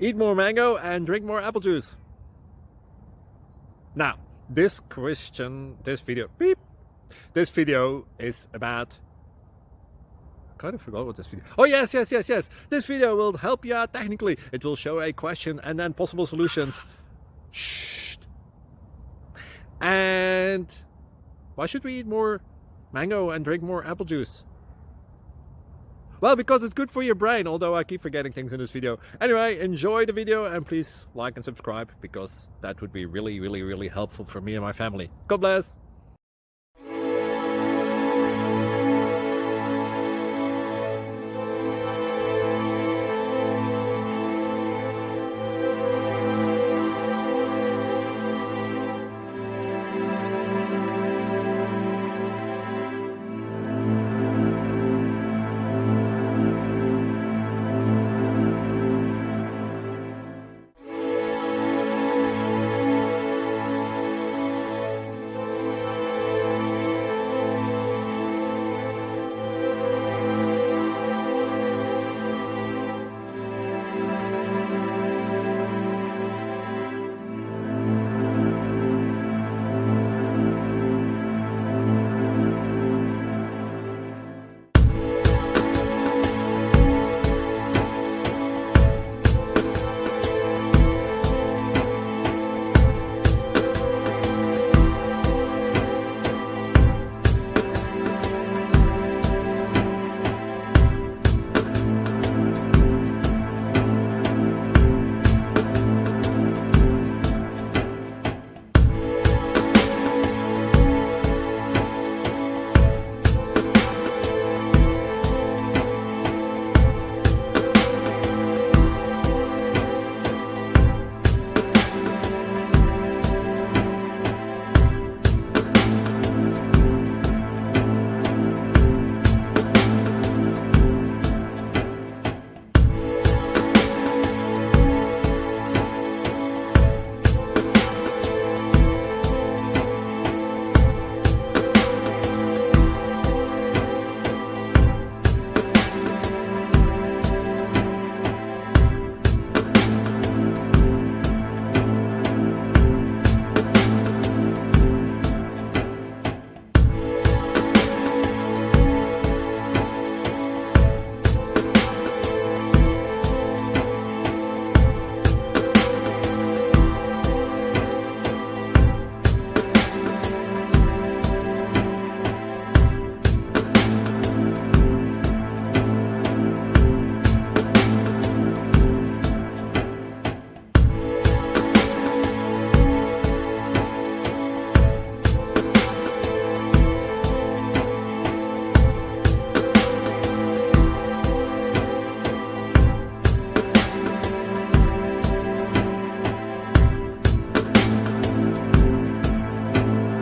Eat more mango and drink more apple juice. Now, this video is about... I kind of forgot what this video... Oh, yes. This video will help you out technically. It will show a question and then possible solutions. Shh. And why should we eat more mango and drink more apple juice? Well, because it's good for your brain, although I keep forgetting things in this video. Anyway, enjoy the video and please like and subscribe, because that would be really helpful for me and my family. God bless!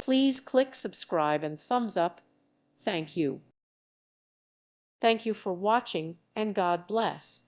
Please click subscribe and thumbs up. Thank you. Thank you for watching, and God bless.